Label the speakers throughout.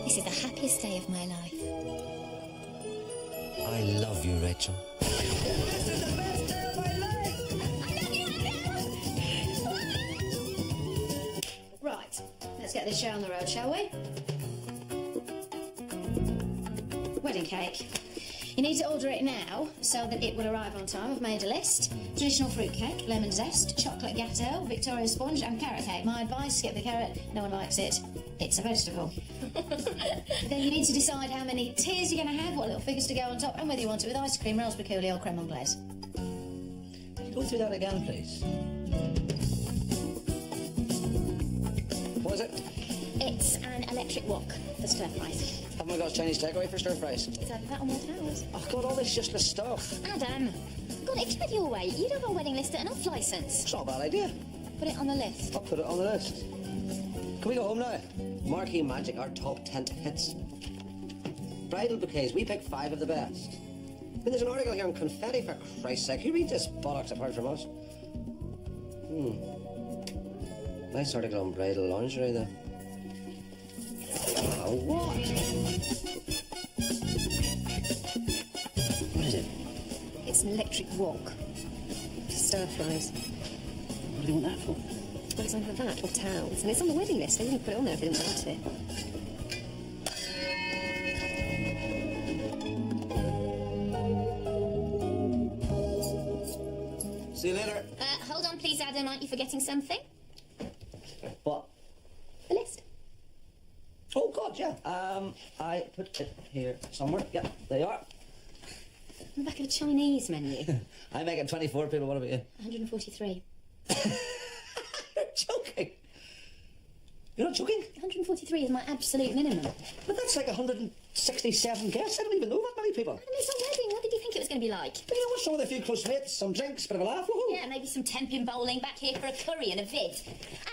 Speaker 1: This is the happiest day of my life.
Speaker 2: I love you, Rachel.
Speaker 3: This is the best day of my life!
Speaker 1: Right, let's get this show on the road, shall we? Wedding cake. You need to order it now so that it will arrive on time. I've made a list. Traditional fruit cake, lemon zest, chocolate gâteau, Victoria sponge and carrot cake. My advice, skip the carrot. No one likes it. It's a vegetable. Then you need to decide how many tiers you're going to have, what little figures to go on top, and whether you want it with ice cream, raspberry coulis or creme anglaise.
Speaker 2: Go through that again, please. What is it?
Speaker 1: It's an electric wok for stir fries.
Speaker 2: Haven't we got Chinese takeaway for stir fries?
Speaker 1: It's either that or more towels.
Speaker 2: Oh, God, all this useless stuff.
Speaker 1: Adam, God, if you had your way, you'd have a wedding list and an off licence.
Speaker 2: It's not a bad idea.
Speaker 1: Put it on the list.
Speaker 2: I'll put it on the list. Can we go home now? Marquee Magic, our top tent hits. Bridal bouquets, we pick 5 of the best. I mean, there's an article here on confetti, for Christ's sake. Who reads this bollocks apart from us? Nice article on bridal lingerie, though. Oh, what? What is it?
Speaker 1: It's an electric wok for stir fries.
Speaker 2: What do you want that for?
Speaker 1: Well, it's either that or towels. And it's on the wedding list. They wouldn't put it on there if they didn't want it.
Speaker 2: See you later.
Speaker 1: Hold on, please, Adam. Aren't you forgetting something?
Speaker 2: What?
Speaker 1: The list.
Speaker 2: Oh, God, yeah. I put it here somewhere. Yeah, there you are.
Speaker 1: On the back of a Chinese menu.
Speaker 2: I'm making 24 people. What about you?
Speaker 1: 143.
Speaker 2: You're joking. You're not joking?
Speaker 1: 143 is my absolute minimum.
Speaker 2: But that's like 167 guests. I don't even know that many people.
Speaker 1: Adam, it's a wedding. What did you think it was going to be like?
Speaker 2: But you know what? Some of the few close mates, some drinks, bit of a laugh. Woohoo.
Speaker 1: Yeah, maybe some temping bowling back here for a curry and a vid.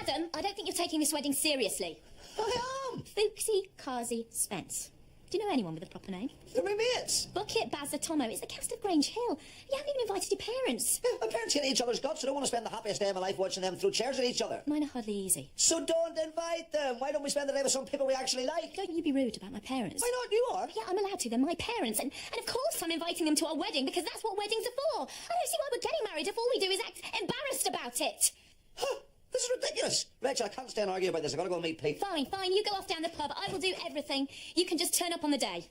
Speaker 1: Adam, I don't think you're taking this wedding seriously.
Speaker 2: I am.
Speaker 1: Fuchsie Kazi Spence. Do you know anyone with a proper name?
Speaker 2: They're my mates.
Speaker 1: Bucket Bazatomo. It's the cast of Grange Hill. You haven't even invited your parents.
Speaker 2: Yeah, my parents hate each other's guts. I don't want to spend the happiest day of my life watching them throw chairs at each other.
Speaker 1: Mine are hardly easy.
Speaker 2: So don't invite them. Why don't we spend the day with some people we actually like?
Speaker 1: Don't you be rude about my parents.
Speaker 2: Why not? You are.
Speaker 1: Yeah, I'm allowed to. They're my parents. And of course I'm inviting them to our wedding because that's what weddings are for. I don't see why we're getting married if all we do is act embarrassed about it.
Speaker 2: Huh? This is ridiculous. Rachel, I can't stay and argue about this. I've got to go and meet Pete.
Speaker 1: Fine, fine. You go off down the pub. I will do everything. You can just turn up on the day.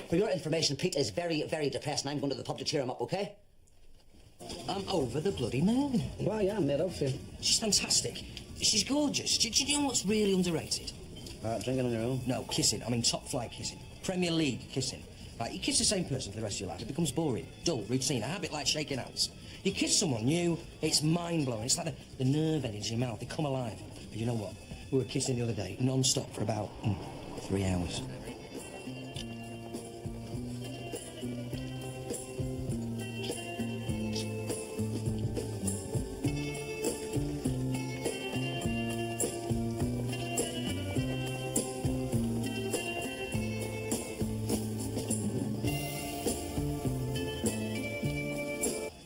Speaker 2: For your information, Pete is very, very depressed and I'm going to the pub to cheer him up, OK?
Speaker 4: I'm over the bloody moon.
Speaker 2: Well, yeah, I'm made up for you.
Speaker 4: She's fantastic. She's gorgeous. Do you know what's really underrated?
Speaker 2: Drinking on your own?
Speaker 4: No, kissing. I mean, top-flight kissing. Premier League kissing. Right, you kiss the same person for the rest of your life, it becomes boring, dull, routine, a habit like shaking hands. You kiss someone new, it's mind-blowing. It's like the nerve endings in your mouth, they come alive. But you know what? We were kissing the other day, non-stop for about 3 hours.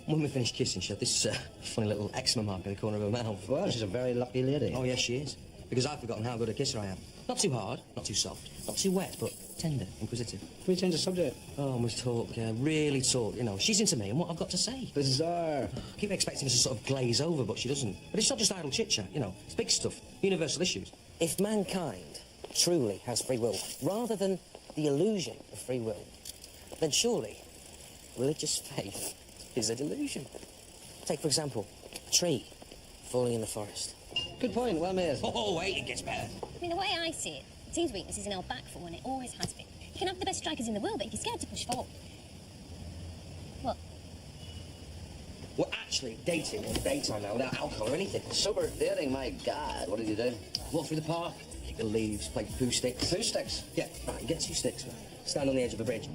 Speaker 4: When we finished kissing, she had this funny little eczema mark in the corner of her mouth.
Speaker 2: Well, she's a very lucky lady.
Speaker 4: Oh, yes, she is. Because I've forgotten how good a kisser I am. Not too hard, not too soft, not too wet, but tender, inquisitive.
Speaker 2: Can we change the subject?
Speaker 4: Oh, we talk, really talk, you know. She's into me and what I've got to say.
Speaker 2: Bizarre.
Speaker 4: I keep expecting her to sort of glaze over, but she doesn't. But it's not just idle chit-chat, you know. It's big stuff, universal issues. If mankind truly has free will, rather than the illusion of free will, then surely religious faith is a delusion. Take, for example, a tree falling in the forest.
Speaker 2: Good point, well made.
Speaker 4: Oh, wait, it gets better.
Speaker 1: I mean, the way I see it, the team's weakness is in our back foot, and it always has been. You can have the best strikers in the world, but if you're scared to push forward... What?
Speaker 4: We're actually dating in the daytime now without alcohol or anything.
Speaker 2: Sober dating, my God. What did you do?
Speaker 4: Walk through the park, kick the leaves, play poo sticks.
Speaker 2: Poo sticks?
Speaker 4: Yeah, right, you get 2 sticks, man. Stand on the edge of a bridge.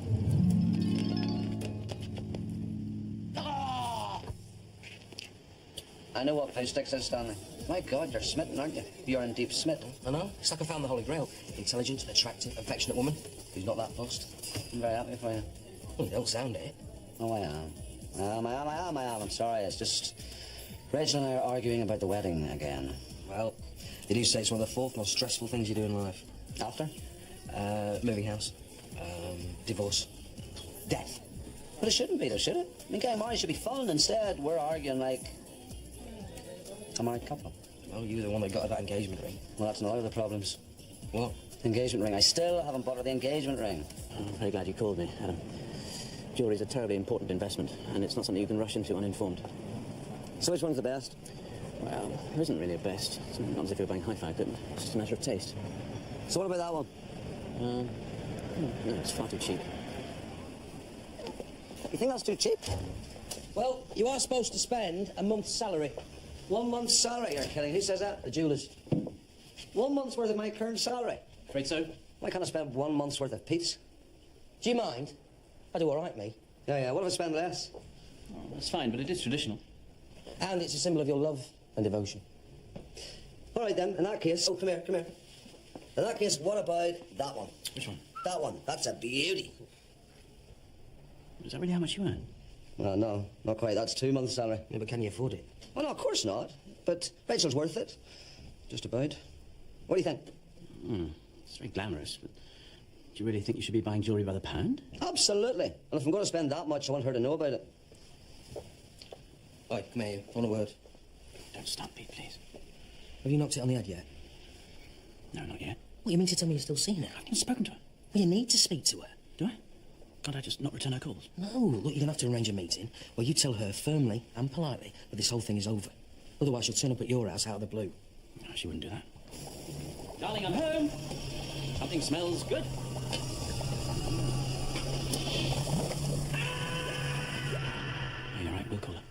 Speaker 2: I know what poo sticks is, Stanley. My God, you're smitten, aren't you? You're in deep smitten.
Speaker 4: I know. It's like I found the Holy Grail. Intelligent, attractive, affectionate woman who's not that fussed.
Speaker 2: I'm very happy for you.
Speaker 4: Well, you don't sound it.
Speaker 2: Oh, I am. I am. I'm sorry, it's just... Rachel and I are arguing about the wedding again.
Speaker 4: Well, they do say it's one of the fourth most stressful things you do in life.
Speaker 2: After?
Speaker 4: Moving house. Divorce. Death.
Speaker 2: But it shouldn't be, though, should it? I mean, getting married should be fun. Instead, we're arguing like a married couple.
Speaker 4: Well, you were the one that got her that engagement ring.
Speaker 2: Well, that's not all of the problems.
Speaker 4: What?
Speaker 2: Engagement ring. I still haven't bought her the engagement ring.
Speaker 5: I'm very glad you called me, Adam. Jewelry's a terribly important investment, and it's not something you can rush into uninformed.
Speaker 2: So which one's the best?
Speaker 5: Well, there isn't really a best. It's not as if you're buying hi-fi equipment. It's just a matter of taste.
Speaker 2: So what about that one?
Speaker 5: No, it's far too cheap.
Speaker 2: You think that's too cheap?
Speaker 4: Well, you are supposed to spend a month's salary.
Speaker 2: 1 month's salary, you're kidding. Who says that?
Speaker 4: The jewellers.
Speaker 2: 1 month's worth of my current salary.
Speaker 5: Afraid so?
Speaker 2: Why can't I spend 1 month's worth of Pete's?
Speaker 4: Do you mind? I do all right, me.
Speaker 2: Yeah. What if I spend less?
Speaker 5: Oh, that's fine, but it is traditional.
Speaker 4: And it's a symbol of your love and devotion.
Speaker 2: All right, then. In that case... Oh, come here. In that case, what about that one?
Speaker 5: Which one?
Speaker 2: That one. That's a beauty.
Speaker 5: Is that really how much you earn?
Speaker 2: Well, no, not quite. That's 2 months' salary.
Speaker 4: Yeah, but can you afford it?
Speaker 2: Well, no, of course not. But Rachel's worth it. Just about. What do you think?
Speaker 5: It's very glamorous, but do you really think you should be buying jewellery by the pound?
Speaker 2: Absolutely. And if I'm going to spend that much, I want her to know about it.
Speaker 4: Oi, come here, you. I want a word.
Speaker 5: Don't stop, Pete, please.
Speaker 4: Have you knocked it on the head yet?
Speaker 5: No, not yet.
Speaker 4: What, you mean to tell me you've still seen her?
Speaker 5: I haven't spoken to her.
Speaker 4: Well, you need to speak to her.
Speaker 5: Do I? Can't I just not return her calls?
Speaker 4: No, look, you're going to have to arrange a meeting where you tell her firmly and politely that this whole thing is over. Otherwise, she'll turn up at your house out of the blue.
Speaker 5: No, she wouldn't do that. Darling, I'm home. Something smells good. Oh, you're right, we'll call her.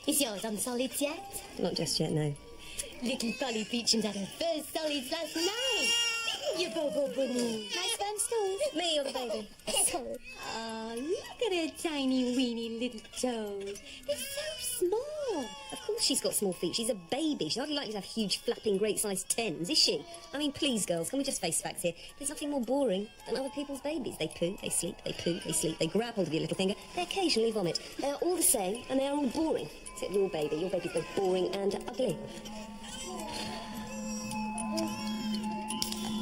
Speaker 6: Is yours on solids yet?
Speaker 7: Not just yet, no.
Speaker 6: Little Polly Beecham's had her first solids last night. You bobo bunny. Nice fun stool.
Speaker 7: Me or the baby?
Speaker 6: Oh, look at her tiny weeny little toes. They're so small.
Speaker 7: Of course she's got small feet. She's a baby. She's hardly likely to have huge, flapping, great-sized tens, is she? I mean, please, girls, can we just face facts here? There's nothing more boring than other people's babies. They poo, they sleep, they poo, they sleep, they grab hold of your little finger, they occasionally vomit. They are all the same, and they are all boring. Except your baby. Your baby's both boring and ugly.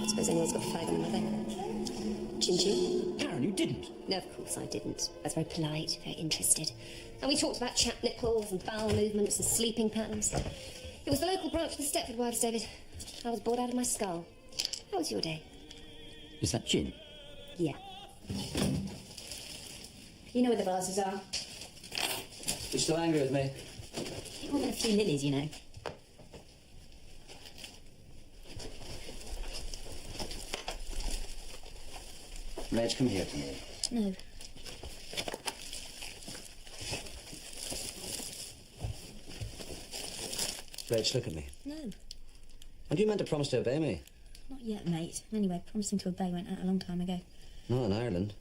Speaker 7: I suppose anyone's got a fag on their Chin chin.
Speaker 5: Karen, you didn't.
Speaker 7: No, of course I didn't. I was very polite, very interested. And we talked about chap nipples and bowel movements and sleeping patterns. It was the local branch of the Stepford Wives, David. I was bored out of my skull. How was your day?
Speaker 5: Is that gin?
Speaker 7: Yeah.
Speaker 1: You know where the vases are.
Speaker 2: You're still angry with me?
Speaker 7: You want a few lilies, you know.
Speaker 2: Reg, come here to me.
Speaker 7: No.
Speaker 2: Reg, look at me.
Speaker 7: No.
Speaker 2: And you meant to promise to obey me?
Speaker 7: Not yet, mate. Anyway, promising to obey went out a long time ago.
Speaker 2: Not in Ireland.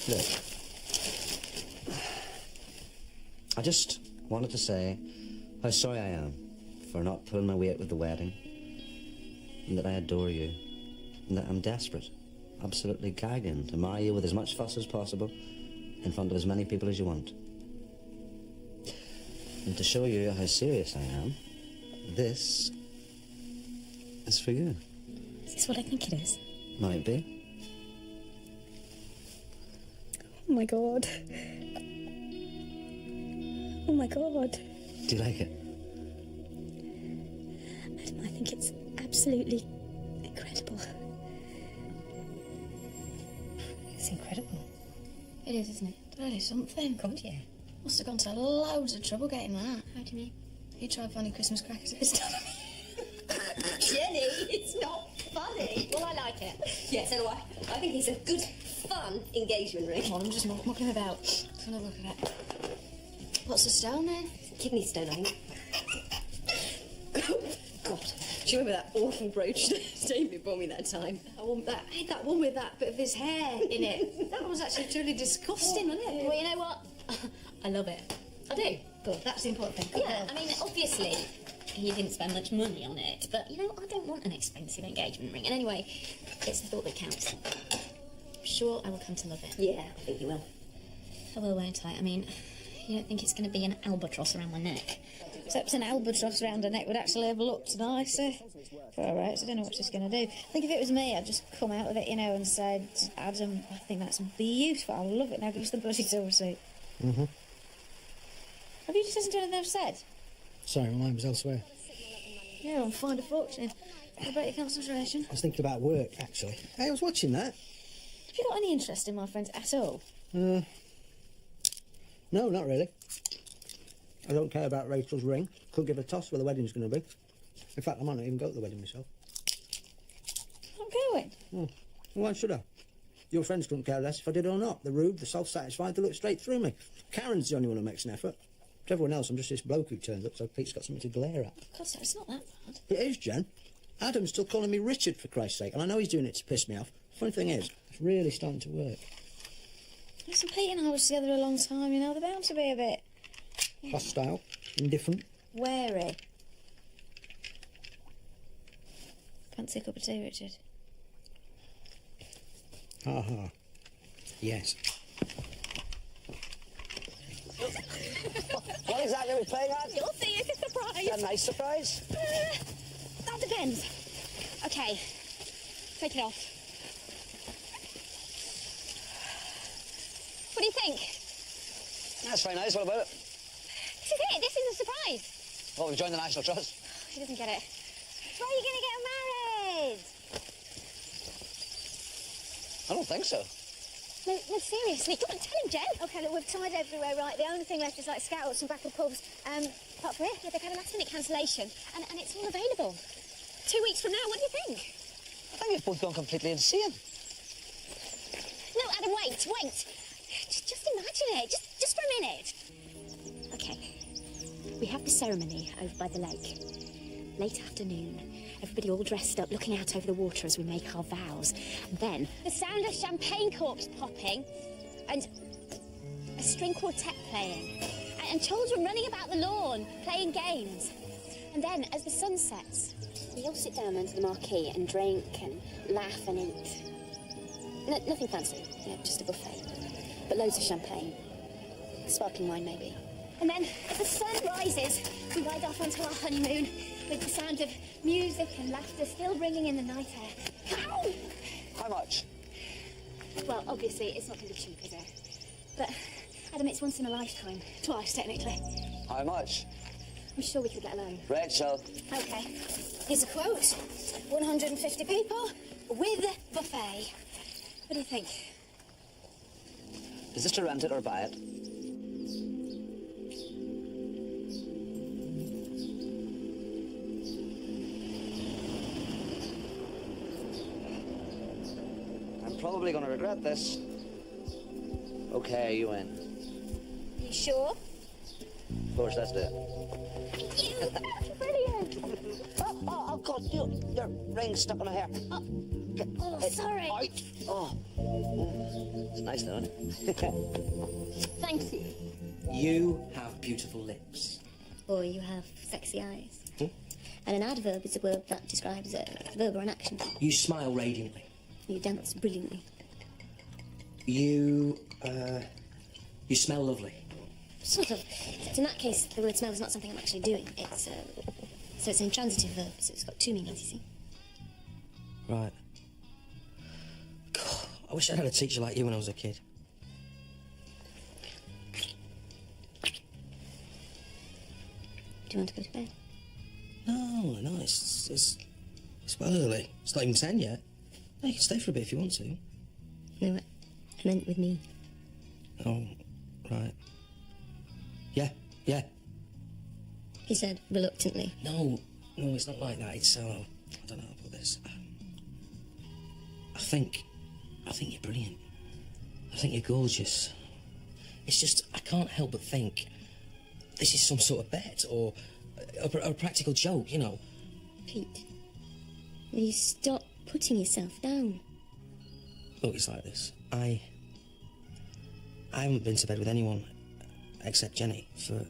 Speaker 2: Look. I just wanted to say how sorry I am for not pulling my weight with the wedding. And that I adore you. And that I'm desperate, absolutely gagging to marry you with as much fuss as possible in front of as many people as you want. And to show you how serious I am, this is for you.
Speaker 7: Is this what I think it is?
Speaker 2: Might be.
Speaker 7: Oh, my God. Oh, my God.
Speaker 2: Do you like it?
Speaker 7: Adam, I think it's absolutely incredible. It's incredible.
Speaker 1: It is, isn't it? That is something.
Speaker 7: God, yeah.
Speaker 1: Must have gone to loads of trouble getting that.
Speaker 7: How do you mean?
Speaker 1: You tried finding Christmas crackers at this time.
Speaker 7: Jenny, it's not funny. Well, I like it. Yeah, so do I. I think it's a good, fun engagement ring.
Speaker 1: Come on, I'm just mucking about. Let's have a look at it. What's the stone then?
Speaker 7: Kidney stone, I think. God. Do you remember that awful brooch that Jamie bought me that time?
Speaker 1: I had that one with that bit of his hair in it. That one was actually truly disgusting, wasn't it?
Speaker 6: Well, you know what? I love it. I do.
Speaker 1: Good, that's the important thing.
Speaker 6: Yeah, I mean, obviously, he didn't spend much money on it, but, you know, I don't want an expensive engagement ring. And anyway, it's the thought that counts.
Speaker 1: I'm sure I will come to love it.
Speaker 7: Yeah, I think you will.
Speaker 1: I will, won't I? I mean, you don't think it's going to be an albatross around my neck? Except an albatross around her neck would actually have looked nicer. Alright, so I don't know what she's going to do. I think if it was me, I'd just come out with it, you know, and said, Adam, I think that's beautiful. I love it. Now give us the bloody silver seat.
Speaker 8: Mm-hmm.
Speaker 1: Have you just listened to anything I've said?
Speaker 8: Sorry, my mind was elsewhere.
Speaker 1: Yeah, I'll find a fortune. What about your concentration?
Speaker 8: I was thinking about work, actually. Hey, I was watching that.
Speaker 1: Have you got any interest in my friends at all?
Speaker 8: No, not really. I don't care about Rachel's ring. Could give a toss where the wedding's going to be. In fact, I might not even go to the wedding myself.
Speaker 1: I'm going.
Speaker 8: Why should I? Your friends couldn't care less if I did or not. They're rude, they're self-satisfied, they look straight through me. Karen's the only one who makes an effort. To everyone else, I'm just this bloke who turns up so Pete's got something to glare at.
Speaker 1: God, it's not that bad.
Speaker 8: It is, Jen. Adam's still calling me Richard, for Christ's sake, and I know he's doing it to piss me off. Funny thing is, it's really starting to work.
Speaker 1: Listen, Pete and I was together a long time, you know. They're bound to be a bit...
Speaker 8: Hostile, indifferent.
Speaker 1: wary. Fancy a cup of tea, Richard?
Speaker 8: Ha. Yes.
Speaker 2: What exactly are we playing at?
Speaker 6: You'll see, it's a surprise.
Speaker 2: A nice surprise?
Speaker 6: That depends. Okay, take it off. What do you think?
Speaker 2: That's very nice. What about it?
Speaker 6: This is it. This is a surprise.
Speaker 2: Well, we've joined the National Trust.
Speaker 6: He doesn't get it. Why are you going to get married?
Speaker 2: I don't think so.
Speaker 6: No, seriously. Come on, tell him, Jen. Okay, look, we've tried everywhere, right? The only thing left is like scouts and back of pubs. Apart from it, yeah, they've had a last-minute cancellation, and it's all available. 2 weeks from now, what do you think?
Speaker 2: I think you've both gone completely insane.
Speaker 6: No, Adam, wait. Just imagine it, just for a minute. Okay, we have the ceremony over by the lake. Late afternoon, everybody all dressed up, looking out over the water as we make our vows. And then the sound of champagne corks popping, and a string quartet playing, and children running about the lawn, playing games. And then, as the sun sets, we all sit down under the marquee and drink and laugh and eat. Nothing fancy, just a buffet. But loads of champagne. Sparkling wine, maybe. And then, as the sun rises, we ride off onto our honeymoon with the sound of music and laughter still ringing in the night air. Ow!
Speaker 2: How much?
Speaker 6: Well, obviously, it's not going to be cheap, is it? But, Adam, it's once in a lifetime. Twice, technically.
Speaker 2: How much?
Speaker 6: I'm sure we could get a loan.
Speaker 2: Rachel.
Speaker 1: Okay. Here's a quote. 150 people with buffet.
Speaker 6: What do you think?
Speaker 2: Is this to rent it or buy it? I'm probably going to regret this. Okay, you win.
Speaker 6: You sure?
Speaker 2: Of course, let's do it.
Speaker 6: Brilliant!
Speaker 2: Oh, God, your ring's stuck on my hair.
Speaker 6: Oh, sorry.
Speaker 2: Oh. It's nice, though, isn't it?
Speaker 6: Thank you.
Speaker 4: You have beautiful lips.
Speaker 7: Or you have sexy eyes. And an adverb is a word that describes a verb or an action.
Speaker 4: You smile radiantly.
Speaker 7: You dance brilliantly.
Speaker 4: You smell lovely.
Speaker 7: Sort of. Except in that case, the word smell is not something I'm actually doing. It's, so it's an intransitive verb, so it's got two meanings, you see.
Speaker 4: Right. God, I wish I had a teacher like you when I was a kid.
Speaker 7: Do you want to go to bed?
Speaker 4: No, it's well early. It's not even 10 yet. No, you can stay for a bit if you want to.
Speaker 7: No, I meant with me.
Speaker 4: Oh, right. Yeah.
Speaker 7: He said reluctantly.
Speaker 4: No, it's not like that. It's, I don't know how to put this. I think you're brilliant. I think you're gorgeous. It's just, I can't help but think this is some sort of bet or a practical joke, you know.
Speaker 7: Pete, will you stop putting yourself down?
Speaker 4: Look, it's like this. I haven't been to bed with anyone except Jenny for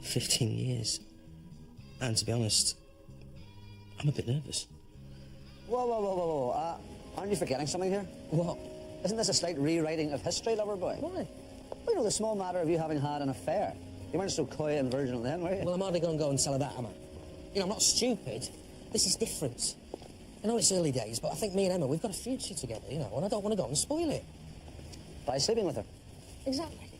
Speaker 4: 15 years. And to be honest, I'm a bit nervous.
Speaker 2: Whoa. Aren't you forgetting something here?
Speaker 4: What?
Speaker 5: Isn't this a slight rewriting of history, lover boy?
Speaker 4: Why?
Speaker 5: Well, you know, the small matter of you having had an affair. You weren't so coy and virginal then, were you?
Speaker 4: Well, I'm hardly going to go and tell her that, am I? You know, I'm not stupid. This is different. I know it's early days, but I think me and Emma, we've got a future together, you know, and I don't want to go and spoil it.
Speaker 5: By sleeping with her.
Speaker 4: Exactly.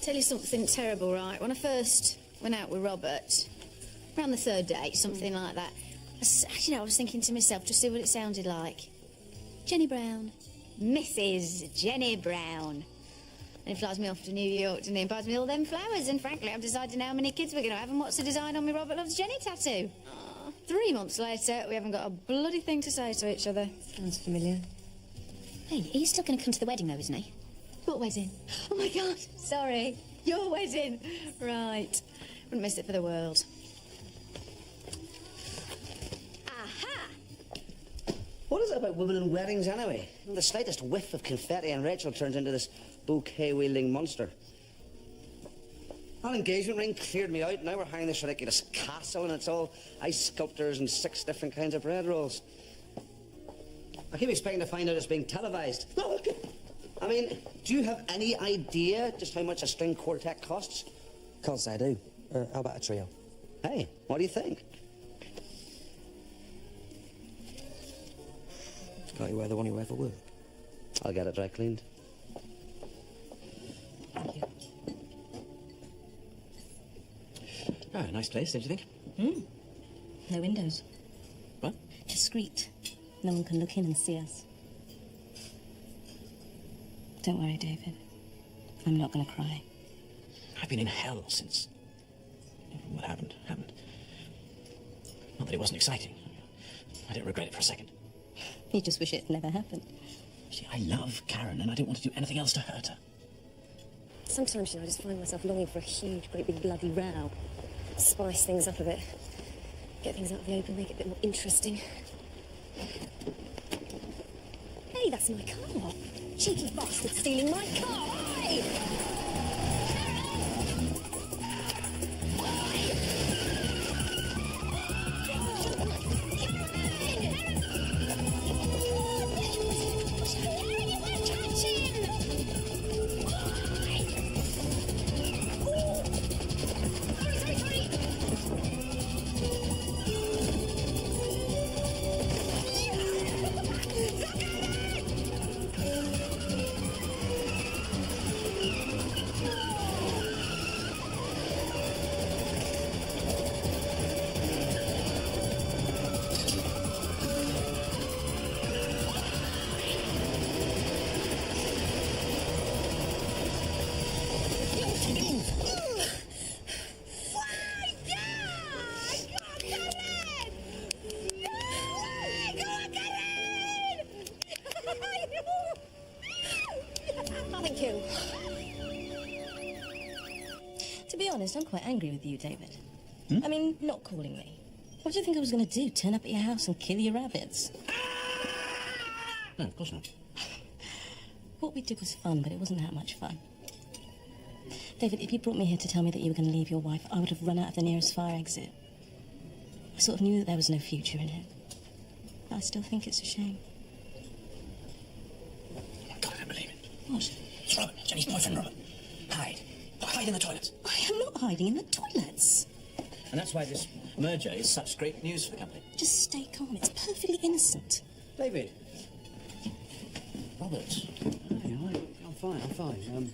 Speaker 1: Tell you something terrible, right? When I first went out with Robert, around the third date, something like that, I was thinking to myself, just see what it sounded like. Jenny Brown. Mrs. Jenny Brown. And he flies me off to New York and he buys me all them flowers. And frankly, I'm deciding how many kids we're going to have and what's the design on my Robert Loves Jenny tattoo. 3 months later, we haven't got a bloody thing to say to each other.
Speaker 7: Sounds familiar.
Speaker 6: Hey, he's still going to come to the wedding, though, isn't he?
Speaker 1: What wedding? Oh, my God. Sorry. Your wedding. Right. Wouldn't miss it for the world.
Speaker 2: What is it about women and weddings, anyway? The slightest whiff of confetti and Rachel turns into this bouquet-wielding monster. That engagement ring cleared me out. Now we're hanging this ridiculous castle and it's all ice sculptors and 6 different kinds of bread rolls. I keep expecting to find out it's being televised. I mean, do you have any idea just how much a string quartet costs?
Speaker 4: Can't say I do. How about a trio?
Speaker 2: Hey, what do you think?
Speaker 4: Can't you wear the one you ever will?
Speaker 2: I'll get it dry cleaned.
Speaker 5: Oh, nice place, don't you think?
Speaker 7: No windows.
Speaker 5: What?
Speaker 7: Discreet. No one can look in and see us. Don't worry, David. I'm not going to cry.
Speaker 5: I've been in hell since... What happened. Not that it wasn't exciting. I don't regret it for a second.
Speaker 7: You just wish it never happened.
Speaker 5: See, I love Karen, and I don't want to do anything else to hurt her.
Speaker 7: Sometimes, I just find myself longing for a huge, great big bloody row. Spice things up a bit. Get things out of the open, make it a bit more interesting. Hey, that's my car. Cheeky bastard stealing my car. Hey! Thank you. To be honest, I'm quite angry with you, David. I mean, not calling me. What do you think I was going to do? Turn up at your house and kill your rabbits?
Speaker 5: No, of course not.
Speaker 7: What we did was fun, but it wasn't that much fun. David, if you brought me here to tell me that you were going to leave your wife, I would have run out of the nearest fire exit. I sort of knew that there was no future in it. But I still think it's a shame.
Speaker 5: Oh, my God, I don't believe it.
Speaker 7: What?
Speaker 5: It's Robert, Jenny's boyfriend, Robert. Hide. Hide in the toilets.
Speaker 7: I am not hiding in the toilets.
Speaker 5: And that's why this merger is such great news for the company.
Speaker 7: Just stay calm. It's perfectly innocent.
Speaker 2: David.
Speaker 5: Robert.
Speaker 9: I'm fine.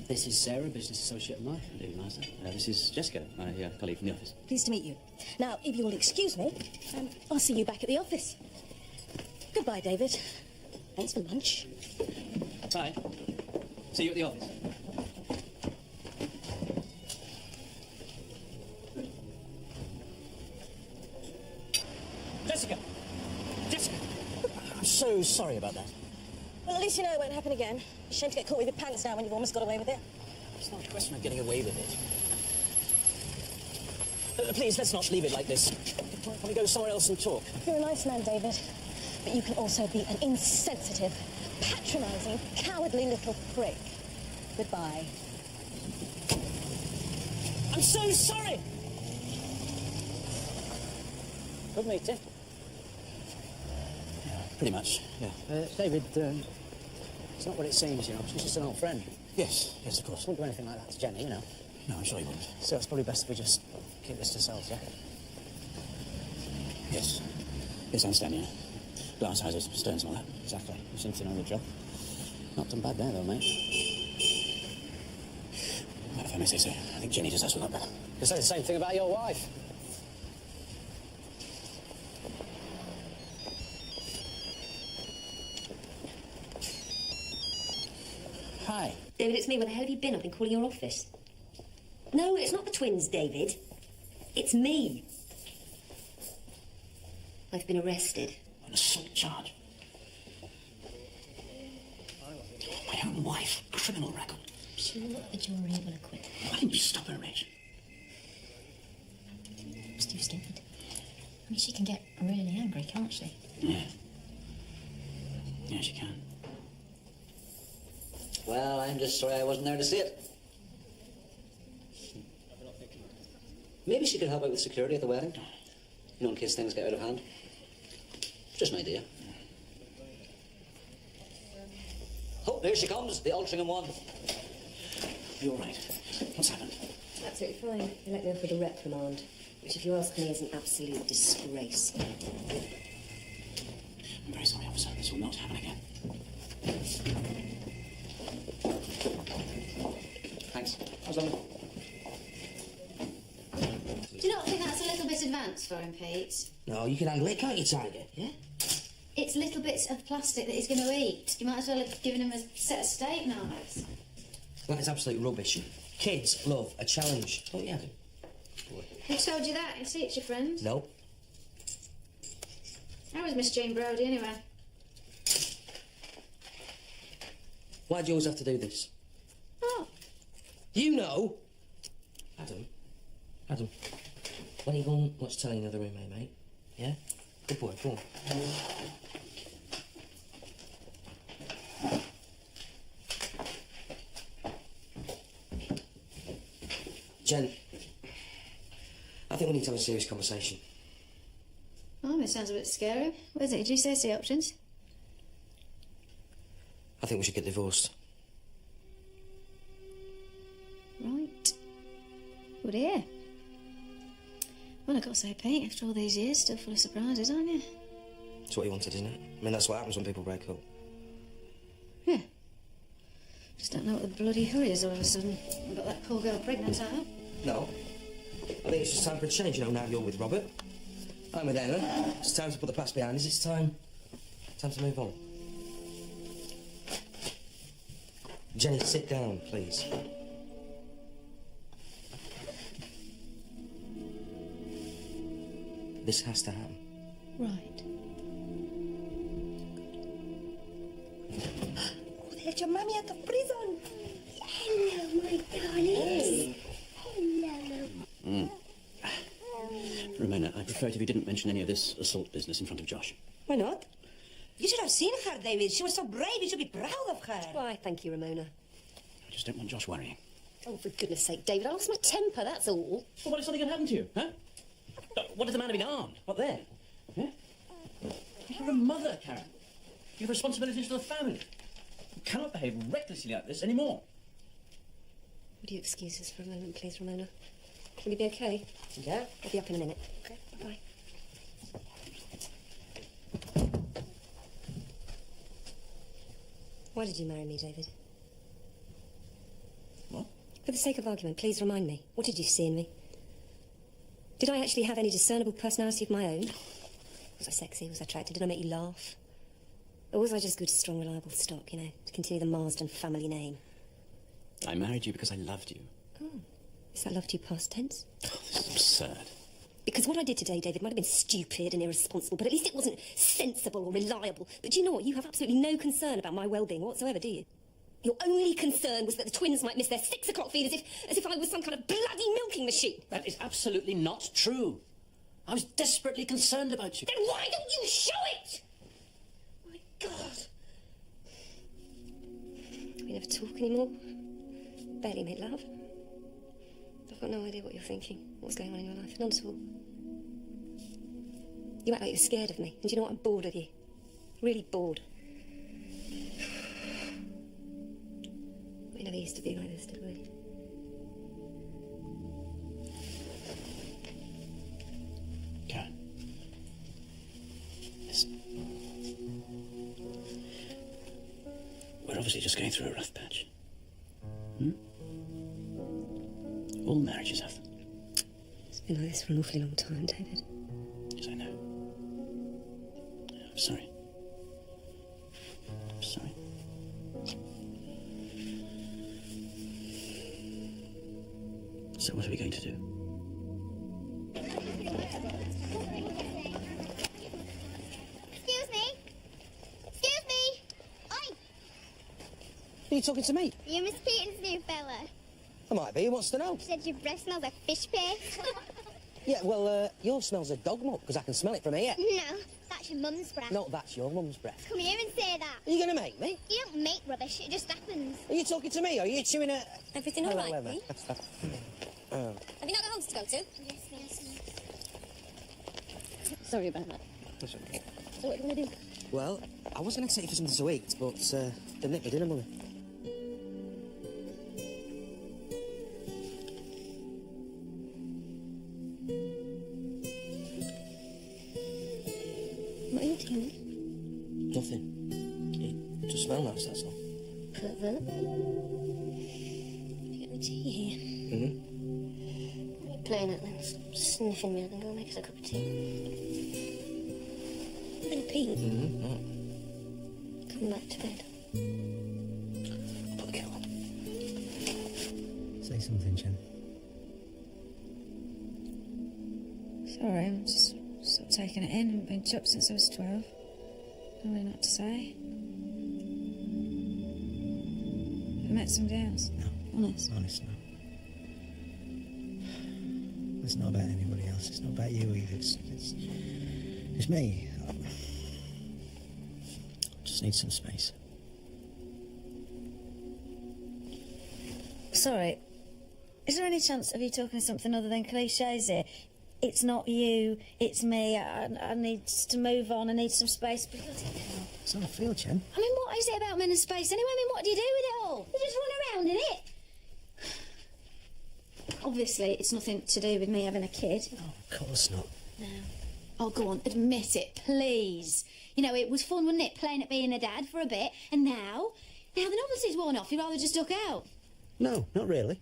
Speaker 9: This is Sarah, business associate of mine.
Speaker 5: David Master. This is Jessica, my colleague from the office.
Speaker 7: Pleased to meet you. Now, if you'll excuse me, I'll see you back at the office. Goodbye, David. Thanks for lunch.
Speaker 5: Bye. See you at the office. Jessica! I'm so sorry about that.
Speaker 7: Well, at least you know it won't happen again. Shame to get caught with your pants down when you've almost got away with it.
Speaker 5: It's not a question of getting away with it. Please, let's not leave it like this. Can we go somewhere else and talk?
Speaker 7: You're a nice man, David. But you can also be an insensitive, patronising, cowardly little prick. Goodbye.
Speaker 5: I'm so sorry! Good meeting. Pretty much, yeah.
Speaker 9: David, it's not what it seems, you know. She's just an old friend.
Speaker 5: Yes, yes, of course.
Speaker 9: Wouldn't do anything like that to Jenny, you know.
Speaker 5: No, I'm sure he wouldn't.
Speaker 9: So it's probably best if we just keep this to ourselves, yeah?
Speaker 5: Yes. Yes, I understand, yeah. Glass houses, stones and all that.
Speaker 9: Exactly. You seem to know the job. Not done bad there, though, mate.
Speaker 5: Well, if I may say so, I think Jenny does us a lot better.
Speaker 9: You say the same thing about your wife.
Speaker 5: Hi.
Speaker 7: David, it's me. Where the hell have you been? I've been calling your office. No, it's not the twins, David. It's me. I've been arrested.
Speaker 5: An assault charge. My own wife. Criminal record.
Speaker 7: Sure the jury will acquit.
Speaker 5: Why didn't you stop her, Rach?
Speaker 1: It's too stupid. I mean, she can get really angry, can't she?
Speaker 5: Yeah. Yeah, she can.
Speaker 2: Well, I'm just sorry I wasn't there to see it. Maybe she could help out with security at the wedding. You know, in case things get out of hand. Just an idea. Oh, here she comes, the Altrincham one.
Speaker 5: You're right. What's happened?
Speaker 7: Absolutely fine. They let me off with a reprimand, which, if you ask me, is an absolute disgrace.
Speaker 5: I'm very sorry, officer. This will not happen again.
Speaker 2: Thanks.
Speaker 1: Do you not think that's a little bit advanced for him, Pete?
Speaker 4: No, you can handle it, can't you, Tiger? Yeah?
Speaker 1: It's little bits of plastic that he's going to eat. You might as well have given him a set of steak knives.
Speaker 4: That is absolute rubbish. Kids love a challenge. Don't you, Adam?
Speaker 1: Who told you that? You see, it's your friend.
Speaker 4: No.
Speaker 1: How was Miss Jane Brodie, anyway?
Speaker 4: Why do you always have to do this?
Speaker 1: Oh.
Speaker 4: You know. Adam. When are you going, let's tell you another room, mate? Yeah? Good boy, go on. Jen, I think we need to have a serious conversation.
Speaker 1: Oh, it sounds a bit scary. What is it? Did you say the options?
Speaker 4: I think we should get divorced.
Speaker 1: Right. Good to hear. Well, I've got to say, Pete, after all these years, still full of surprises, aren't you?
Speaker 4: It's what you wanted, isn't it? I mean, that's what happens when people break up.
Speaker 1: Yeah. Just don't know what the bloody hurry is all of a sudden. I've got that poor girl pregnant, I hope.
Speaker 4: No. I think it's just time for a change, you know, now you're with Robert. I'm with Emma. It's time to put the past behind us. It's time to move on. Jenny, sit down, please. This has to happen.
Speaker 1: Right.
Speaker 3: Oh, there's your mummy at the prison.
Speaker 7: Hello, my darling. Hello.
Speaker 5: Ramona, I prefer it if you didn't mention any of this assault business in front of Josh.
Speaker 3: Why not? You should have seen her, David. She was so brave. You should be proud of her.
Speaker 7: Why, thank you, Ramona.
Speaker 5: I just don't want Josh worrying.
Speaker 7: Oh, for goodness sake, David, I lost my temper, that's all.
Speaker 5: Well, what if something had happened to you, huh? What if the man had been armed? What then? Yeah? You're a mother, Karen. You have responsibilities for the family. You cannot behave recklessly like this anymore.
Speaker 7: Would you excuse us for a moment, please, Ramona? Will you be okay?
Speaker 3: Yeah.
Speaker 7: I'll be up in a minute. Okay, bye-bye. Why did you marry me, David?
Speaker 5: What?
Speaker 7: For the sake of argument, please remind me. What did you see in me? Did I actually have any discernible personality of my own? Was I sexy? Was I attractive? Did I make you laugh? Or was I just good, strong, reliable stock, you know, to continue the Marsden family name?
Speaker 5: I married you because I loved you.
Speaker 7: Oh, is that love to you past tense?
Speaker 5: Oh, this is absurd.
Speaker 7: Because what I did today, David, might have been stupid and irresponsible, but at least it wasn't sensible or reliable. But do you know what? You have absolutely no concern about my well-being whatsoever, do you? Your only concern was that the twins might miss their 6 o'clock feed as if I was some kind of bloody milking machine.
Speaker 5: That is absolutely not true. I was desperately concerned about you.
Speaker 7: Then why don't you show it? My God. We never talk anymore. Barely make love. I've got no idea what you're thinking, what's going on in your life. None at all. You act like you're scared of me, and you know what? I'm bored of you. Really bored. We never used to be like this, did we?
Speaker 9: Karen. Listen. We're obviously just going through a rough patch. All marriages have them.
Speaker 7: It's been like this for an awfully long time, David.
Speaker 9: Yes, I know. I'm sorry. I'm sorry. So what are we going to do?
Speaker 6: Excuse me. Excuse me. Oi.
Speaker 4: Are you talking to me?
Speaker 6: You Miss Keaton's new fella.
Speaker 4: I might be. Who wants to know?
Speaker 6: She said your breath smells like fish paste.
Speaker 4: Yeah, well, yours smells of dog muck, because I can smell it from here.
Speaker 6: No, that's your mum's breath.
Speaker 4: No, that's your mum's breath.
Speaker 6: Come here and say that.
Speaker 4: Are you going to make me?
Speaker 6: You don't make rubbish, it just happens.
Speaker 4: Are you talking to me? Are you chewing a...
Speaker 7: Everything all right,
Speaker 4: Emma?
Speaker 7: Pete? Have you not got homes to go to?
Speaker 6: Yes.
Speaker 7: Sorry about that.
Speaker 4: That's okay.
Speaker 7: So what are you going to do?
Speaker 4: Well, I was going to take you for something to eat, but didn't it, my dinner, Mummy?
Speaker 7: What are you doing?
Speaker 4: Nothing. You just smell nice, that's all.
Speaker 7: Pervert. Have you got any tea here?
Speaker 4: Mm-hmm.
Speaker 7: What are you playing at then? Stop sniffing me. I can go make us a cup of tea. Hey, Pete.
Speaker 4: Mm-hmm. Oh.
Speaker 7: Come back to bed.
Speaker 4: I'll put the kettle on.
Speaker 8: Say something, Jen.
Speaker 1: Sorry, I'm just sort of taking it in. I've been chopped since I was 12. Don't really know what to say. Have you met somebody else?
Speaker 8: No.
Speaker 1: Honest?
Speaker 8: Honest, no. It's not about anybody else. It's not about you either. It's me. I just need some space.
Speaker 1: Sorry, is there any chance of you talking something other than cliches here? It's not you, it's me. I need to move on. I need some space. Bloody hell.
Speaker 8: That's how I feel, Jen.
Speaker 1: I mean, what is it about men and space anyway? I mean, what do you do with it all? You just run around in it. Obviously, it's nothing to do with me having a kid.
Speaker 8: Oh, of course not.
Speaker 1: No. Oh, go on, admit it, please. You know, it was fun, wasn't it, playing at being a dad for a bit, and now the novelty's worn off, you'd rather just duck out.
Speaker 8: No, not really.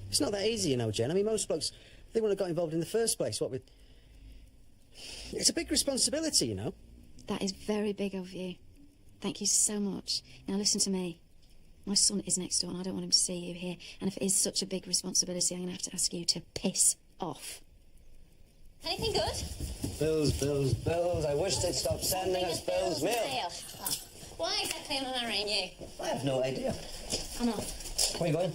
Speaker 8: It's not that easy, you know, Jen. I mean, most blokes, they wouldn't have got involved in the first place. What with... It's a big responsibility, you know.
Speaker 1: That is very big of you. Thank you so much. Now, listen to me. My son is next door, and I don't want him to see you here. And if it is such a big responsibility, I'm going to have to ask you to piss off.
Speaker 7: Anything good?
Speaker 2: Bills, bills, bills. I wish they'd stop sending us bills mail.
Speaker 7: Oh. Why exactly am I marrying you?
Speaker 2: I have no idea.
Speaker 7: I'm off.
Speaker 2: Where are you going?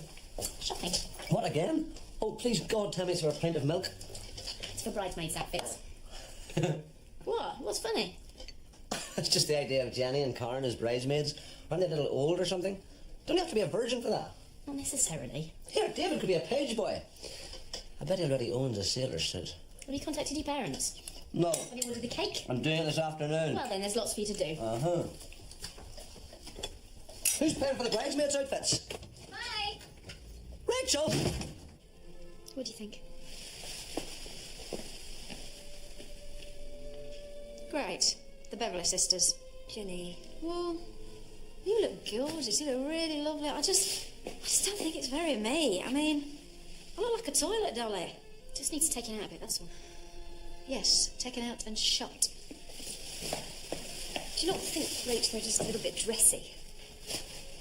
Speaker 7: Shopping.
Speaker 2: What, again? Oh, please, God, tell me it's for a pint of milk.
Speaker 7: It's for bridesmaids' outfits. What? What's funny?
Speaker 2: It's just the idea of Jenny and Karen as bridesmaids. Aren't they a little old or something? Don't you have to be a virgin for that?
Speaker 7: Not necessarily.
Speaker 2: Here, David could be a page boy. I bet he already owns a sailor suit.
Speaker 7: Have you contacted your parents?
Speaker 2: No.
Speaker 7: Have you ordered the cake?
Speaker 2: I'm doing it this afternoon.
Speaker 7: Well, then there's lots for you to do.
Speaker 2: Uh-huh. Who's paying for the bridesmaids' outfits?
Speaker 7: Hi.
Speaker 2: Rachel!
Speaker 1: What do you think? Great. The Beverly sisters.
Speaker 7: Jenny.
Speaker 1: Well, you look gorgeous. You look really lovely. I just don't think it's very me. I mean, I look like a toilet dolly.
Speaker 7: Just needs taking out a bit, that's all.
Speaker 1: Yes, taken out and shot.
Speaker 7: Do you not think, Rach, they're just a little bit dressy?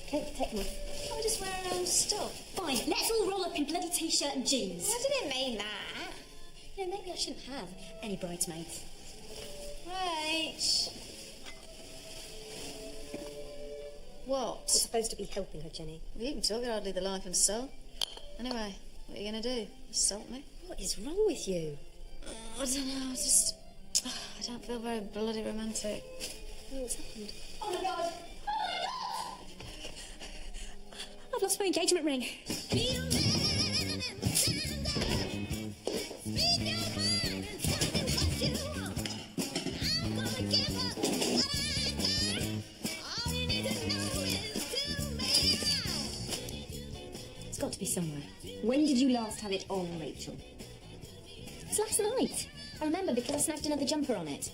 Speaker 7: Okay, take them off.
Speaker 1: I just wear our own stuff.
Speaker 7: Fine, let's all roll up in bloody t-shirt and jeans.
Speaker 1: I didn't mean that.
Speaker 7: You know, maybe I shouldn't have any bridesmaids.
Speaker 1: Rach. What?
Speaker 7: We're supposed to be helping her, Jenny.
Speaker 1: Well, you can talk hardly the life and soul. Anyway, what are you going to do? Assault me?
Speaker 7: What is wrong with you?
Speaker 1: I don't know, I don't feel very bloody romantic.
Speaker 7: What's happened?
Speaker 6: Oh my God!
Speaker 7: I've lost my engagement ring.
Speaker 6: somewhere.
Speaker 7: When did you last have it on, Rachel?
Speaker 6: It was last night. I remember because I snagged another jumper on it.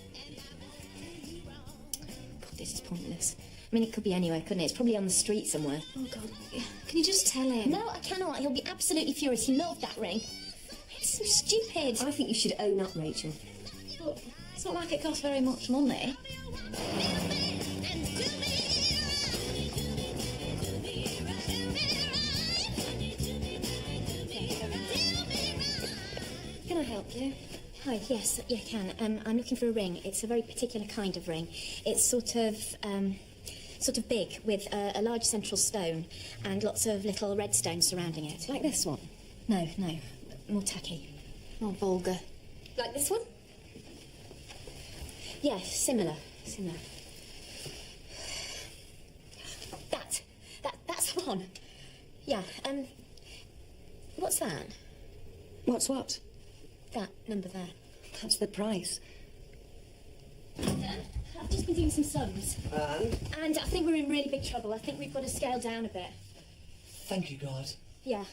Speaker 6: God, this is pointless. I mean, it could be anywhere, couldn't it? It's probably on the street somewhere.
Speaker 1: Oh, God. Can you just tell him?
Speaker 6: No, I cannot. He'll be absolutely furious. He loved that ring. It's so stupid.
Speaker 7: I think you should own up, Rachel.
Speaker 1: But it's not like it costs very much money. Can I help you?
Speaker 6: Hi, yes, you can. I'm looking for a ring. It's a very particular kind of ring. It's sort of big, with a large central stone and lots of little red stones surrounding it.
Speaker 1: Like this one?
Speaker 6: No, more tacky.
Speaker 1: More vulgar.
Speaker 6: Like this one? Yeah, similar. That's the one. Yeah, what's that?
Speaker 3: What's what?
Speaker 6: That number there.
Speaker 3: That's the price.
Speaker 6: I've just been doing some sums. And I think we're in really big trouble. I think we've got to scale down a bit.
Speaker 4: Thank you, God.
Speaker 6: Yeah.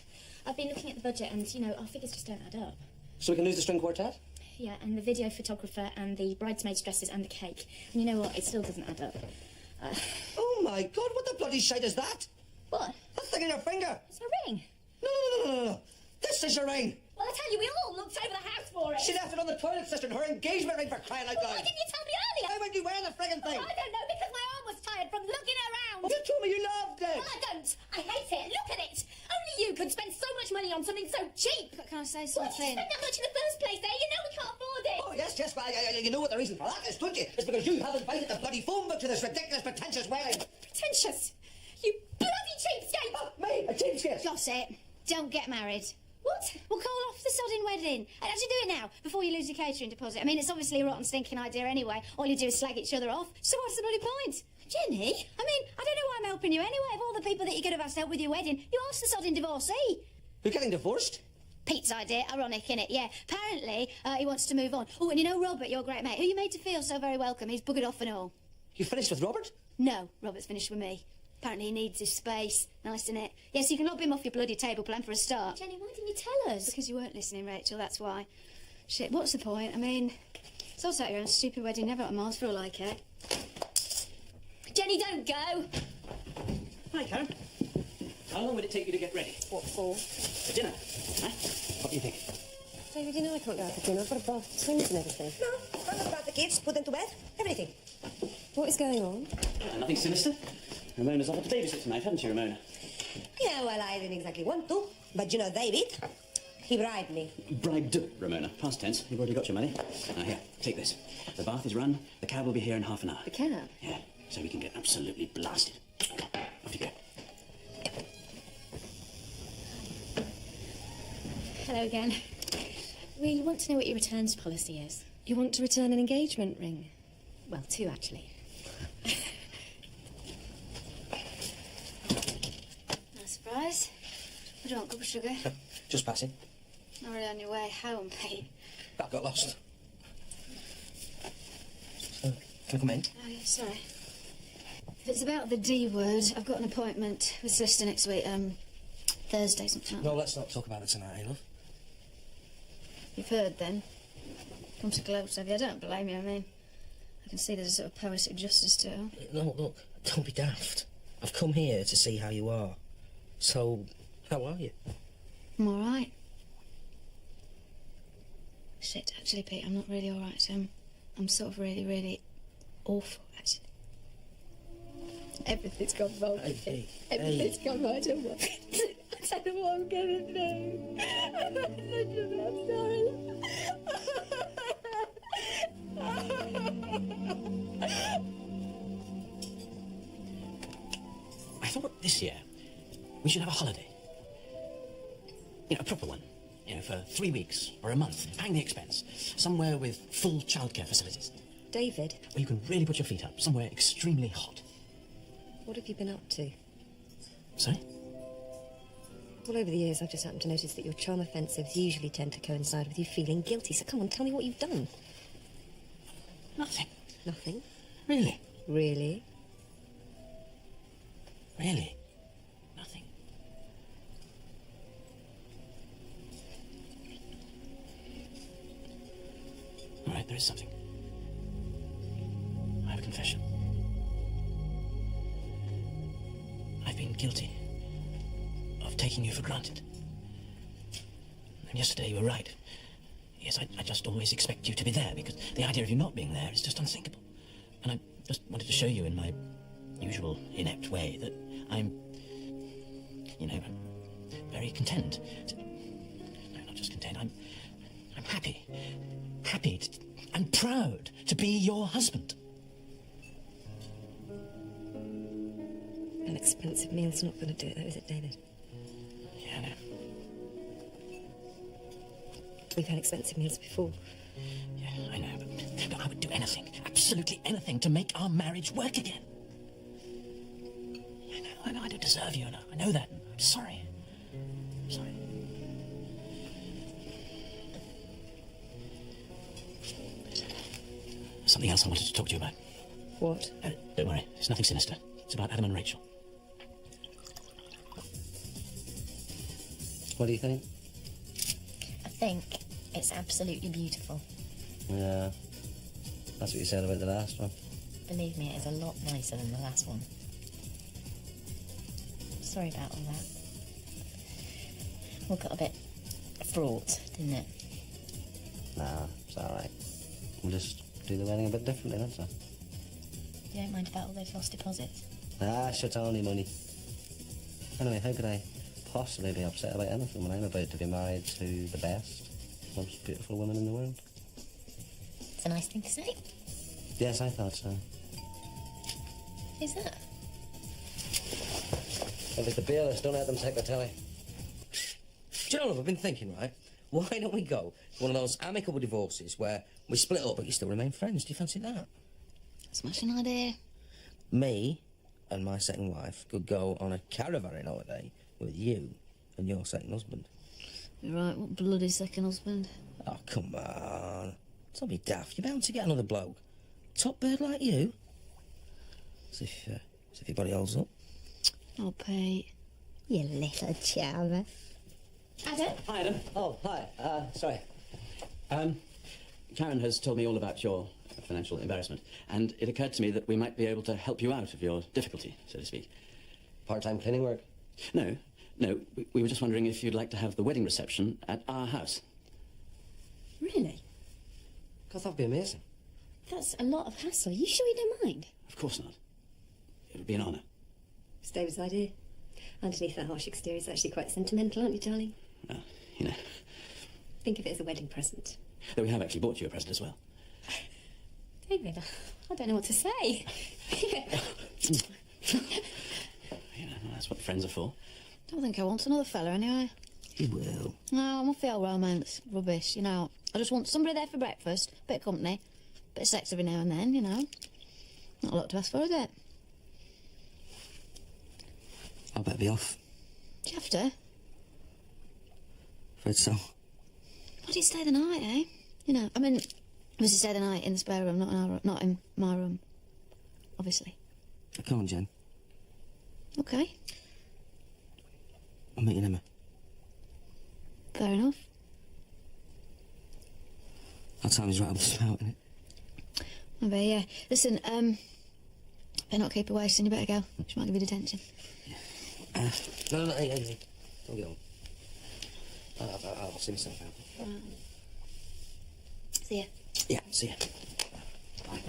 Speaker 6: I've been looking at the budget and, our figures just don't add up.
Speaker 4: So we can lose the string quartet?
Speaker 6: Yeah, and the video photographer and the bridesmaids' dresses and the cake. And you know what? It still doesn't add up.
Speaker 2: Oh, my God, what the bloody shite is that?
Speaker 6: What?
Speaker 2: That thing in your finger.
Speaker 6: It's a ring.
Speaker 2: No. This is your ring.
Speaker 6: Well, I tell you, we all looked over the house for it.
Speaker 2: She left it on the toilet, sister, and her engagement ring for crying out
Speaker 6: Well,
Speaker 2: loud.
Speaker 6: why didn't you tell me earlier?
Speaker 2: Why weren't you wearing the friggin' thing?
Speaker 6: I don't know, because my arm was tired from looking around.
Speaker 2: You told me you loved it.
Speaker 6: Well, I don't. I hate it. Look at it. Only you could spend so much money on something so cheap.
Speaker 1: But can I say
Speaker 6: Why did you
Speaker 1: something?
Speaker 6: spend that much in the first place there? You know we can't afford it.
Speaker 2: Oh, yes, well, you know what the reason for that is, don't you? It's because you haven't invited the bloody phone book to this ridiculous, pretentious wedding.
Speaker 6: Pretentious. You bloody cheapskate.
Speaker 2: Oh, me, a cheapskate.
Speaker 1: Gossip. Don't get married.
Speaker 6: What?
Speaker 1: We'll call off the sodding wedding. And actually do it now, before you lose your catering deposit. I mean, it's obviously a rotten, stinking idea anyway. All you do is slag each other off. So what's the bloody point? Jenny? I mean, I don't know why I'm helping you anyway. Of all the people that you could have asked help with your wedding, you asked the sodding divorcee.
Speaker 2: You're getting divorced?
Speaker 1: Pete's idea, ironic, innit? Yeah. Apparently, he wants to move on. Oh, and you know Robert, your great mate, who you made to feel so very welcome. He's buggered off and all.
Speaker 2: You finished with Robert?
Speaker 1: No, Robert's finished with me. Apparently he needs his space. Nice, isn't it? Yes, you can lob him off your bloody table plan for a start.
Speaker 6: Jenny, why didn't you tell us?
Speaker 1: Because you weren't listening, Rachel, that's why. Shit, what's the point? I mean, it's also your own stupid wedding, never at Mars for all I care.
Speaker 6: Jenny, don't go.
Speaker 5: Hi, Karen. How long would it take you to get ready?
Speaker 7: What for?
Speaker 5: For dinner, huh? What do you think?
Speaker 7: David, you know I can't go out for dinner. I've got a bath, twins and everything.
Speaker 3: No, I'm about the kids, put them to bed, everything.
Speaker 7: What is going on?
Speaker 5: Nothing sinister. Ramona's offered to babysit tonight, haven't you, Ramona?
Speaker 3: Yeah, well, I didn't exactly want to, but you know David, he bribed me.
Speaker 5: Bribed, Ramona. Past tense. You've already got your money. Now, here, take this. The bath is run. The cab will be here in half an hour.
Speaker 1: The cab?
Speaker 5: Yeah, so we can get absolutely blasted. Off you go.
Speaker 6: Hello again. We want to know what your returns policy is.
Speaker 7: You want to return an engagement ring?
Speaker 6: Well, two, actually.
Speaker 1: No surprise. What do you want, cup of sugar?
Speaker 2: Just passing.
Speaker 1: Not really on your way home, mate.
Speaker 2: I got lost. Can I come in?
Speaker 1: Oh, yeah, sorry. If it's about the D word, I've got an appointment with Solicitor next week, Thursday sometime.
Speaker 4: No, let's not talk about it tonight, love.
Speaker 1: You've heard, then? Come to gloves, have you? I don't blame you, I mean, I can see there's a sort of poetic justice to it.
Speaker 4: No, look, don't be daft. I've come here to see how you are. So, how are you?
Speaker 1: I'm all right. Shit, actually, Pete, I'm not really all right, Sam. I'm sort of really, really awful, actually. Everything's gone wrong.
Speaker 4: Hey,
Speaker 1: Everything's gone right. I don't know what I'm gonna do. I'm sorry.
Speaker 5: I thought this year we should have a holiday. You know, a proper one. You know, for 3 weeks or a month. Paying the expense. Somewhere with full childcare facilities.
Speaker 7: David,
Speaker 5: Where you can really put your feet up. Somewhere extremely hot.
Speaker 7: what have you been up to?
Speaker 5: Sorry?
Speaker 7: All over the years, I've just happened to notice that your charm offensives usually tend to coincide with you feeling guilty. So come on, tell me what you've done.
Speaker 5: Nothing.
Speaker 7: Nothing?
Speaker 5: Really?
Speaker 7: Really?
Speaker 5: Really? Nothing. is something. I have a confession. I've been guilty of taking you for granted. And yesterday you were right. Yes, I just always expect you to be there, because the idea of you not being there is just unthinkable. And I just wanted to show you in my usual inept way that I'm, I'm very content. No, not just content, I'm happy. And proud to be your husband.
Speaker 7: An expensive meal's not going to do it, though, is it, David?
Speaker 5: Yeah, no.
Speaker 7: We've had expensive meals before.
Speaker 5: Yeah, I know, but I would do anything, absolutely anything, to make our marriage work again. I know, I don't deserve you, and I know that. I'm sorry. I'm sorry. Something else I wanted to talk to you about.
Speaker 7: What?
Speaker 5: Don't worry, it's nothing sinister. It's about Adam and Rachel.
Speaker 2: What do you think?
Speaker 1: I think it's absolutely beautiful.
Speaker 2: Yeah. That's what you said about the last one.
Speaker 1: Believe me, it is a lot nicer than the last one. Sorry about all that. All got a bit fraught, didn't it?
Speaker 2: Nah, it's alright. We'll just do the wedding a bit differently, that's all.
Speaker 1: You don't mind about all those lost deposits?
Speaker 2: Ah, shit's only money. Anyway, how could I possibly be upset about anything when I'm about to be married to the best, most beautiful woman in the world?
Speaker 1: It's a nice thing to say.
Speaker 2: Yes, I thought so.
Speaker 1: Who's that?
Speaker 2: If it's the bailiffs, don't let them take the telly.
Speaker 4: Do you know what I've been thinking, right? Why don't we go to one of those amicable divorces where we split up but you still remain friends? Do you fancy that?
Speaker 1: Smashing idea.
Speaker 4: Me and my second wife could go on a caravanning holiday with you and your second husband.
Speaker 1: You're right, what bloody second husband?
Speaker 4: Oh, come on. Don't be daft. You're bound to get another bloke. Top bird like you. As if your body holds up.
Speaker 1: Oh, Pete.
Speaker 7: You little charmer.
Speaker 1: Adam?
Speaker 5: Hi, Adam.
Speaker 2: Oh, hi. Sorry.
Speaker 5: Karen has told me all about your financial embarrassment, and it occurred to me that we might be able to help you out of your difficulty, so to speak.
Speaker 2: Part-time cleaning work?
Speaker 5: No. We were just wondering if you'd like to have the wedding reception at our house.
Speaker 7: Really?
Speaker 2: God, that'd be amazing.
Speaker 7: That's a lot of hassle. You sure you don't mind?
Speaker 5: Of course not. It would be an honour.
Speaker 7: It's David's idea. Underneath that harsh exterior, it's actually quite sentimental, aren't you, darling?
Speaker 5: Well, you know.
Speaker 7: Think of it as a wedding present.
Speaker 5: Though we have actually bought you a present as well.
Speaker 7: David, I don't know what to say.
Speaker 5: You know, that's what friends are for.
Speaker 1: Don't think I want another fella anyway.
Speaker 4: You will.
Speaker 1: No, I'm off the old romance. Rubbish, you know. I just want somebody there for breakfast, bit of company, bit of sex every now and then, you know. Not a lot to ask for, is it?
Speaker 4: I better be off.
Speaker 1: Do you have to?
Speaker 4: Afraid so.
Speaker 1: Why do you stay the night, eh? You know, I mean, was you stay the night in the spare room, not in our room, not in my room, obviously.
Speaker 4: Come on, Jen.
Speaker 1: Okay,
Speaker 4: I'm meeting Emma.
Speaker 1: fair enough.
Speaker 4: Our time is right up the spout, isn't it?
Speaker 1: Maybe, yeah. Listen, better not keep her wasting, you better go. She might give you detention.
Speaker 4: No, hey. Don't get on. I'll see myself out.
Speaker 1: See ya.
Speaker 4: Yeah, see ya. Bye.